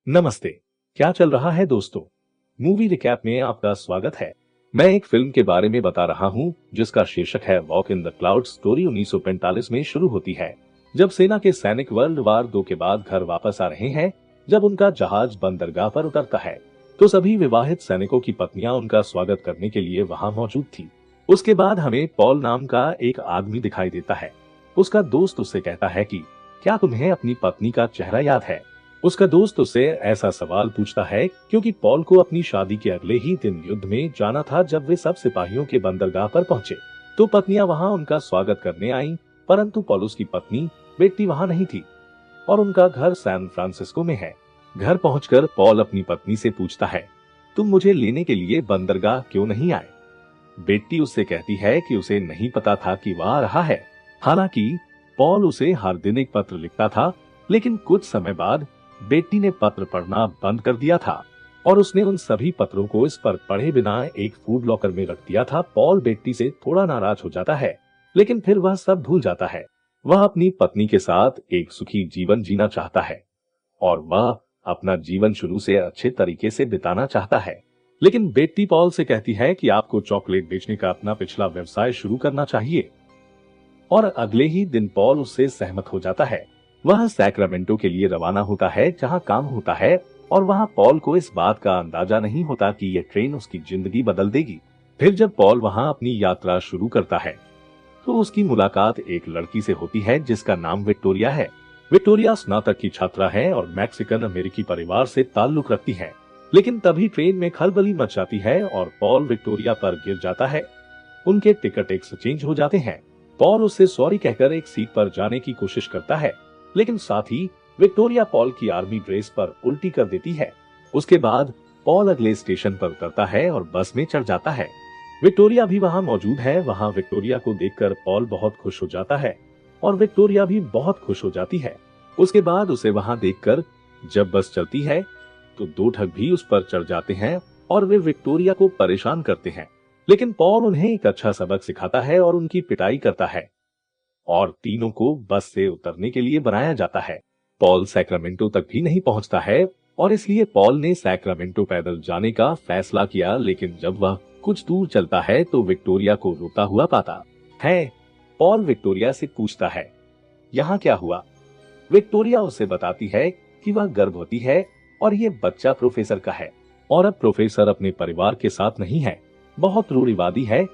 नमस्ते। क्या चल रहा है दोस्तों? मूवी रिकैप में आपका स्वागत है। मैं एक फिल्म के बारे में बता रहा हूँ जिसका शीर्षक है walk in the cloud. Story 1945 में शुरू होती है जब सेना के सैनिक वर्ल्ड वार 2 के बाद घर वापस आ रहे हैं। जब उनका जहाज बंदरगाह पर उतरता है तो सभी विवाहित सैनिकों की पत्नियां उनका स्वागत करने के लिए वहां मौजूद थी। उसके बाद हमें पॉल नाम का एक आदमी दिखाई देता है। उसका दोस्त उससे कहता है कि क्या तुम्हें अपनी पत्नी का चेहरा याद है? उसका दोस्त उससे ऐसा सवाल पूछता है क्योंकि पॉल को अपनी शादी के अगले ही दिन युद्ध में जाना था। जब वे सब सिपाहियों के बंदरगाह पर पहुंचे तो पत्नियां वहां उनका स्वागत करने आईं, परंतु पॉलुस की पत्नी बेटी वहां नहीं थी और उनका घर सैन फ्रांसिस्को में है। घर पहुंचकर पॉल अपनी पत्नी से पूछता है, तुम मुझे लेने के लिए बंदरगाह क्यों नहीं आए? बेटी उससे कहती है कि उसे नहीं पता था कि वह आ रहा है। हालांकि पॉल उसे हर दिन एक पत्र लिखता था, लेकिन कुछ समय बाद बेटी ने पत्र पढ़ना बंद कर दिया था और उसने उन सभी पत्रों को इस पर पढ़े बिना एक फूड लॉकर में रख दिया था। पॉल बेटी से थोड़ा नाराज हो जाता है, लेकिन फिर वह सब भूल जाता है। वह अपनी पत्नी के साथ एक सुखी जीवन जीना चाहता है और वह अपना जीवन शुरू से अच्छे तरीके से बिताना चाहता है। लेकिन बेटी पॉल से कहती है कि आपको चॉकलेट बेचने का अपना पिछला व्यवसाय शुरू करना चाहिए और अगले ही दिन पॉल उससे सहमत हो जाता है। वह सैक्रामेंटो के लिए रवाना होता है जहां काम होता है और वहां पॉल को इस बात का अंदाजा नहीं होता कि यह ट्रेन उसकी जिंदगी बदल देगी। फिर जब पॉल वहां अपनी यात्रा शुरू करता है तो उसकी मुलाकात एक लड़की से होती है जिसका नाम विक्टोरिया है। विक्टोरिया स्नातक की छात्रा है और मैक्सिकन अमेरिकी परिवार से ताल्लुक रखती है। लेकिन तभी ट्रेन में खलबली मच जाती है और पॉल विक्टोरिया पर गिर जाता है। उनके टिकट एक्सचेंज हो जाते हैं। पॉल उससे सॉरी कहकर एक सीट पर जाने की कोशिश करता है, लेकिन साथ ही विक्टोरिया पॉल की आर्मी ड्रेस पर उल्टी कर देती है। उसके बाद पॉल अगले स्टेशन पर उतरता है और बस में चढ़ जाता है। विक्टोरिया भी वहां मौजूद है। वहां विक्टोरिया को देखकर पॉल बहुत खुश हो जाता है और विक्टोरिया भी बहुत खुश हो जाती है। उसके बाद उसे वहां देखकर जब बस चलती है तो 2 ठग भी उस पर चढ़ जाते हैं और वे विक्टोरिया को परेशान करते हैं। लेकिन पॉल उन्हें एक अच्छा सबक सिखाता है और उनकी पिटाई करता है और तीनों को बस से उतरने के लिए बनाया जाता है। पॉल सैक्रामेंटो तक भी नहीं पहुंचता है और इसलिए पॉल ने सैक्रामेंटो पैदल जाने का फैसला किया। लेकिन जब वह कुछ दूर चलता है तो विक्टोरिया को रोता हुआ पाता है। पॉल विक्टोरिया से पूछता है, यहाँ क्या हुआ? विक्टोरिया उसे बताती है कि वह गर्भवती है और ये बच्चा प्रोफेसर का है और अब प्रोफेसर अपने परिवार के साथ नहीं है, बहुत रूढ़िवादी है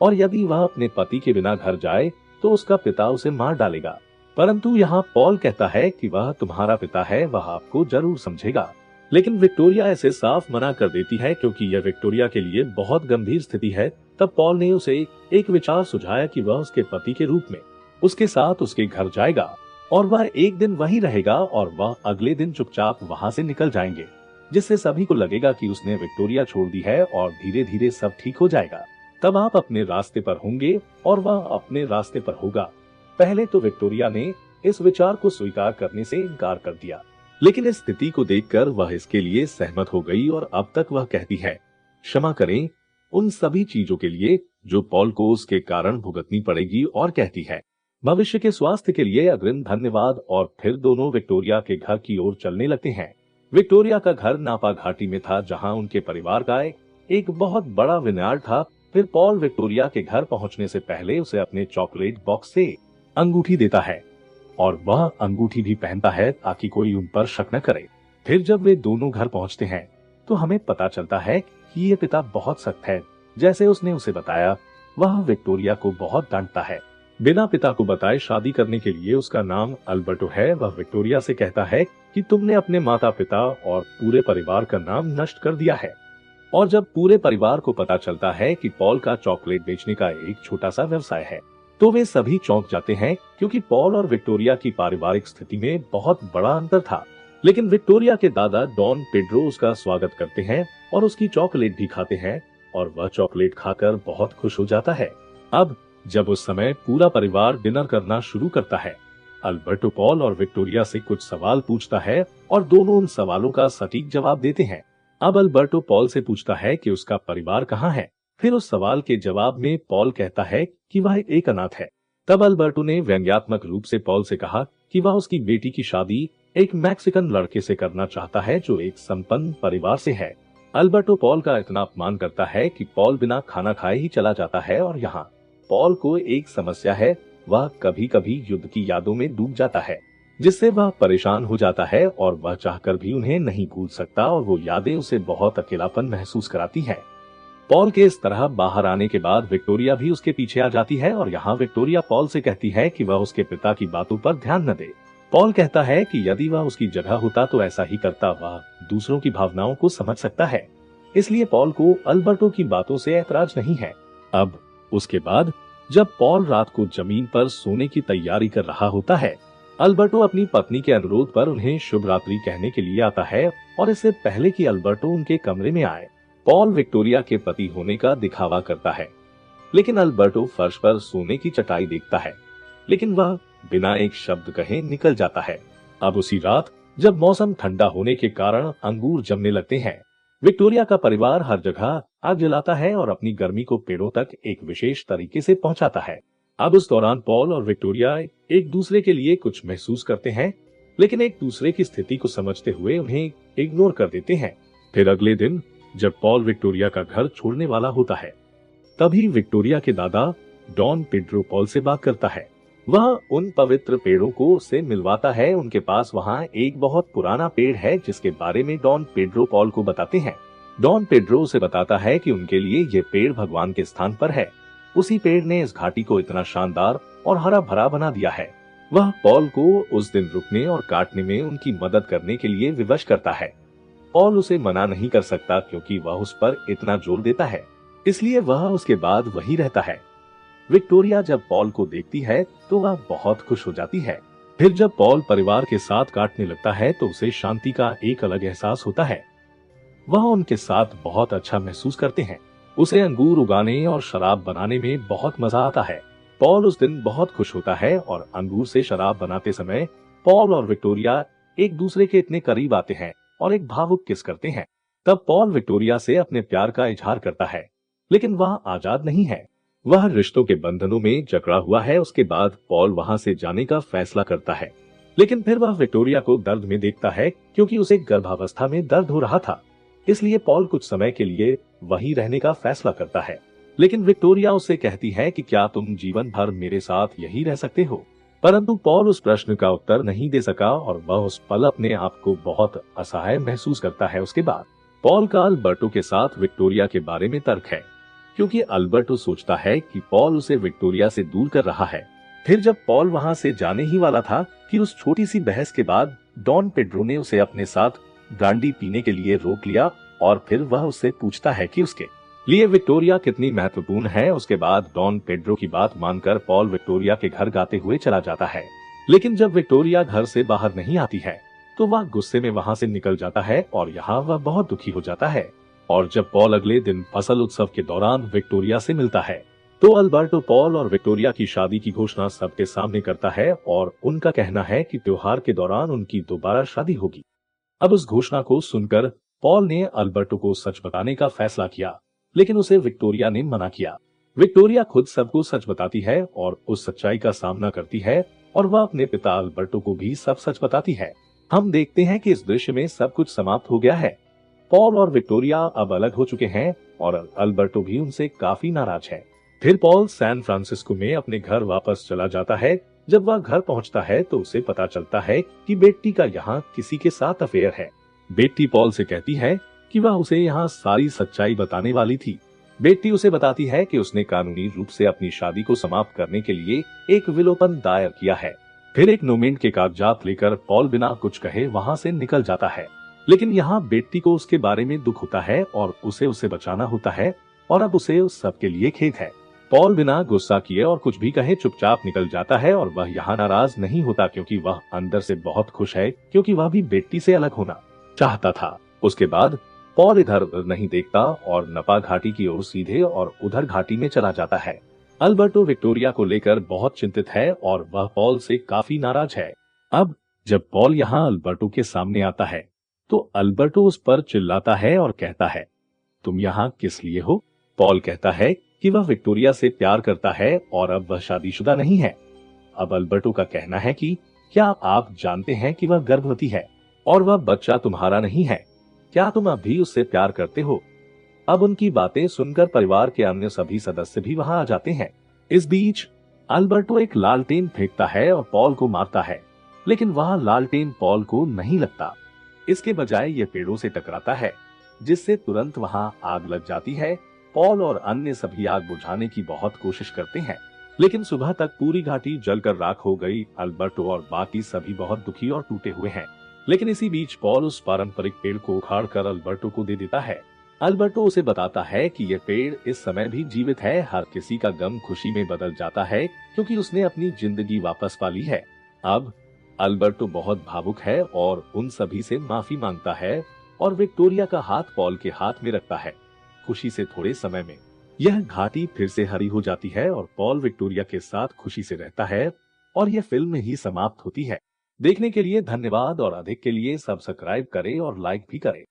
और यदि वह अपने पति के बिना घर जाए तो उसका पिता उसे मार डालेगा। परंतु यहाँ पॉल कहता है कि वह तुम्हारा पिता है, वह आपको जरूर समझेगा। लेकिन विक्टोरिया ऐसे साफ मना कर देती है क्योंकि यह विक्टोरिया के लिए बहुत गंभीर स्थिति है। तब पॉल ने उसे एक विचार सुझाया कि वह उसके पति के रूप में उसके साथ उसके घर जाएगा और वह एक दिन वहीं रहेगा और वह अगले दिन चुपचाप वहां से निकल जाएंगे, जिससे सभी को लगेगा कि उसने विक्टोरिया छोड़ दी है और धीरे धीरे सब ठीक हो जाएगा। तब आप अपने रास्ते पर होंगे और वह अपने रास्ते पर होगा। पहले तो विक्टोरिया ने इस विचार को स्वीकार करने से इनकार कर दिया, लेकिन इस स्थिति को देखकर वह इसके लिए सहमत हो गई और अब तक वह कहती है, क्षमा करें उन सभी चीजों के लिए जो पॉल को उसके कारण भुगतनी पड़ेगी, और कहती है, भविष्य के स्वास्थ्य के लिए अग्रिम धन्यवाद। और फिर दोनों विक्टोरिया के घर की ओर चलने लगते हैं। विक्टोरिया का घर नापा घाटी में था जहां उनके परिवार का एक बहुत बड़ा विनार था। फिर पॉल विक्टोरिया के घर पहुंचने से पहले उसे अपने चॉकलेट बॉक्स से अंगूठी देता है और वह अंगूठी भी पहनता है ताकि कोई उन पर शक न करे। फिर जब वे दोनों घर पहुंचते हैं तो हमें पता चलता है कि ये पिता बहुत सख्त है, जैसे उसने उसे बताया। वह विक्टोरिया को बहुत डांटता है। बिना पिता को बताए शादी करने के लिए उसका नाम अल्बर्टो है। वह विक्टोरिया से कहता है कि तुमने अपने माता पिता और पूरे परिवार का नाम नष्ट कर दिया है। और जब पूरे परिवार को पता चलता है कि पॉल का चॉकलेट बेचने का एक छोटा सा व्यवसाय है तो वे सभी चौंक जाते हैं क्योंकि पॉल और विक्टोरिया की पारिवारिक स्थिति में बहुत बड़ा अंतर था। लेकिन विक्टोरिया के दादा डॉन पेड्रो उसका स्वागत करते हैं और उसकी चॉकलेट भी खाते हैं और वह चॉकलेट खाकर बहुत खुश हो जाता है। अब जब उस समय पूरा परिवार डिनर करना शुरू करता है, अल्बर्टो पॉल और विक्टोरिया से कुछ सवाल पूछता है और दोनों उन सवालों का सटीक जवाब देते हैं। अब अल्बर्टो पॉल से पूछता है कि उसका परिवार कहाँ है। फिर उस सवाल के जवाब में पॉल कहता है कि वह एक अनाथ है। तब अल्बर्टो ने व्यंग्यात्मक रूप से पॉल से कहा कि वह उसकी बेटी की शादी एक मैक्सिकन लड़के से करना चाहता है जो एक संपन्न परिवार से है। अल्बर्टो पॉल का इतना अपमान करता है कि पॉल बिना खाना खाए ही चला जाता है और यहाँ पॉल को एक समस्या है, वह कभी कभी युद्ध की यादों में डूब जाता है, जिससे वह परेशान हो जाता है और वह चाहकर भी उन्हें नहीं भूल सकता और वो यादें उसे बहुत अकेलापन महसूस कराती हैं। पॉल के इस तरह बाहर आने के बाद विक्टोरिया भी उसके पीछे आ जाती है और यहाँ विक्टोरिया पॉल से कहती है कि वह उसके पिता की बातों पर ध्यान न दे। पॉल कहता है कि यदि वह उसकी जगह होता तो ऐसा ही करता, वह दूसरों की भावनाओं को समझ सकता है। इसलिए पॉल को अल्बर्टो की बातों से ऐतराज नहीं है। अब उसके बाद जब पॉल रात को जमीन पर सोने की तैयारी कर रहा होता है, अल्बर्टो अपनी पत्नी के अनुरोध पर उन्हें शुभ रात्रि कहने के लिए आता है और इससे पहले कि अल्बर्टो उनके कमरे में आए, पॉल विक्टोरिया के पति होने का दिखावा करता है। लेकिन अल्बर्टो फर्श पर सोने की चटाई देखता है, लेकिन वह बिना एक शब्द कहे निकल जाता है। अब उसी रात जब मौसम ठंडा होने के कारण अंगूर जमने लगते हैं, विक्टोरिया का परिवार हर जगह आग जलाता है और अपनी गर्मी को पेड़ों तक एक विशेष तरीके से पहुंचाता है। अब उस दौरान पॉल और विक्टोरिया एक दूसरे के लिए कुछ महसूस करते हैं, लेकिन एक दूसरे की स्थिति को समझते हुए उन्हें इग्नोर कर देते हैं। फिर अगले दिन जब पॉल विक्टोरिया का घर छोड़ने वाला होता है, तभी विक्टोरिया के दादा डॉन पेड्रो पॉल से बात करता है। वह उन पवित्र पेड़ों को से मिलवाता है। उनके पास वहाँ एक बहुत पुराना पेड़ है जिसके बारे में डॉन पेड्रो पॉल को बताते हैं। डॉन पेड्रो उसे बताता है कि उनके लिए ये पेड़ भगवान के स्थान पर है। उसी पेड़ ने इस घाटी को इतना शानदार और हरा भरा बना दिया है। वह पॉल को उस दिन रुकने और काटने में उनकी मदद करने के लिए विवश करता है। पॉल उसे मना नहीं कर सकता क्योंकि वह उस पर इतना जोर देता है, इसलिए वह उसके बाद वही रहता है। विक्टोरिया जब पॉल को देखती है तो वह बहुत खुश हो जाती है। फिर जब पॉल परिवार के साथ काटने लगता है तो उसे शांति का एक अलग एहसास होता है। वह उनके साथ बहुत अच्छा महसूस करते हैं। उसे अंगूर उगाने और शराब बनाने में बहुत मजा आता है। पॉल उस दिन बहुत खुश होता है और अंगूर से शराब बनाते समय पॉल और विक्टोरिया एक दूसरे के इतने करीब आते हैं और एक भावुक किस करते हैं। तब पॉल विक्टोरिया से अपने प्यार का इजहार करता है, लेकिन वह आजाद नहीं है। वह रिश्तों के बंधनों में जकड़ा हुआ है। उसके बाद पॉल वहां से जाने का फैसला करता है, लेकिन फिर वह विक्टोरिया को दर्द में देखता है क्योंकि उसे गर्भावस्था में दर्द हो रहा था। इसलिए पॉल कुछ समय के लिए वहीं रहने का फैसला करता है, लेकिन विक्टोरिया उससे कहती है कि क्या तुम जीवन भर मेरे साथ यही रह सकते हो? परंतु पॉल उस प्रश्न का उत्तर नहीं दे सका और वह उस पल अपने आप को बहुत असहाय महसूस करता है। उसके बाद पॉल का अल्बर्टो के साथ विक्टोरिया के बारे में तर्क है, क्योंकि अल्बर्टो सोचता है कि पॉल उसे विक्टोरिया से दूर कर रहा है। फिर जब पॉल वहां से जाने ही वाला था कि उस छोटी सी बहस के बाद डॉन पेड्रो ने उसे अपने साथ ब्रांडी पीने के लिए रोक लिया और फिर वह उससे पूछता है कि उसके लिए विक्टोरिया कितनी महत्वपूर्ण है। उसके बाद डॉन पेड्रो की बात मानकर पॉल विक्टोरिया के घर गाते हुए चला जाता है, लेकिन जब विक्टोरिया घर से बाहर नहीं आती है तो वह गुस्से में वहां से निकल जाता है और यहाँ वह बहुत दुखी हो जाता है। और जब पॉल अगले दिन फसल उत्सव के दौरान विक्टोरिया से मिलता है तो अल्बर्टो पॉल और विक्टोरिया की शादी की घोषणा सबके सामने करता है और उनका कहना है कि त्योहार के दौरान उनकी दोबारा शादी होगी। अब उस घोषणा को सुनकर पॉल ने अल्बर्टो को सच बताने का फैसला किया, लेकिन उसे विक्टोरिया ने मना किया। विक्टोरिया खुद सबको सच बताती है और उस सच्चाई का सामना करती है और वह अपने पिता अल्बर्टो को भी सब सच बताती है। हम देखते हैं कि इस दृश्य में सब कुछ समाप्त हो गया है। पॉल और विक्टोरिया अब अलग हो चुके हैं और अल्बर्टो भी उनसे काफी नाराज है। फिर पॉल सैन फ्रांसिस्को में अपने घर वापस चला जाता है। जब वह घर पहुंचता है तो उसे पता चलता है कि बेटी का यहाँ किसी के साथ अफेयर है। बेटी पॉल से कहती है कि वह उसे यहाँ सारी सच्चाई बताने वाली थी। बेटी उसे बताती है कि उसने कानूनी रूप से अपनी शादी को समाप्त करने के लिए एक विलोपन दायर किया है। फिर एक नोमेंट के कागजात लेकर पॉल बिना कुछ कहे वहाँ से निकल जाता है, लेकिन यहाँ बेटी को उसके बारे में दुख होता है और उसे बचाना होता है और अब उसे उस सब के लिए खेद है। पॉल बिना गुस्सा किए और कुछ भी कहे चुपचाप निकल जाता है और वह यहाँ नाराज नहीं होता क्योंकि वह अंदर से बहुत खुश है, क्योंकि वह भी बेटी से अलग होना चाहता था। उसके बाद पॉल इधर उधर नहीं देखता और नपा घाटी की ओर सीधे और उधर घाटी में चला जाता है। अल्बर्टो विक्टोरिया को लेकर बहुत चिंतित है और वह पॉल से काफी नाराज है। अब जब पॉल यहाँ अल्बर्टो के सामने आता है तो अल्बर्टो उस पर चिल्लाता है और कहता है, तुम यहाँ किस लिए हो? पॉल कहता है कि वह विक्टोरिया से प्यार करता है और अब वह शादीशुदा नहीं है। अब अल्बर्टो का कहना है कि क्या आप जानते हैं कि वह गर्भवती है और वह बच्चा तुम्हारा नहीं है? क्या तुम अब भी उससे प्यार करते हो? अब उनकी बातें सुनकर परिवार के अन्य सभी सदस्य भी वहां आ जाते हैं। इस बीच अल्बर्टो एक लालटेन फेंकता है और पॉल को मारता है, लेकिन वह लालटेन पॉल को नहीं लगता। इसके बजाय ये पेड़ों से टकराता है, जिससे तुरंत वहां आग लग जाती है। पॉल और अन्य सभी आग बुझाने की बहुत कोशिश करते हैं, लेकिन सुबह तक पूरी घाटी जलकर राख हो गई। अल्बर्टो और बाकी सभी बहुत दुखी और टूटे हुए हैं। लेकिन इसी बीच पॉल उस पारंपरिक पेड़ को उखाड़कर अल्बर्टो को दे देता है। अल्बर्टो उसे बताता है कि यह पेड़ इस समय भी जीवित है। हर किसी का गम खुशी में बदल जाता है, क्योंकि उसने अपनी जिंदगी वापस पा ली है। अब अल्बर्टो बहुत भावुक है और उन सभी से माफी मांगता है और विक्टोरिया का हाथ पॉल के हाथ में रखता है। खुशी से थोड़े समय में यह घाटी फिर से हरी हो जाती है और पॉल विक्टोरिया के साथ खुशी से रहता है और यह फिल्म ही समाप्त होती है। देखने के लिए धन्यवाद और अधिक के लिए सब्सक्राइब करें और लाइक भी करें।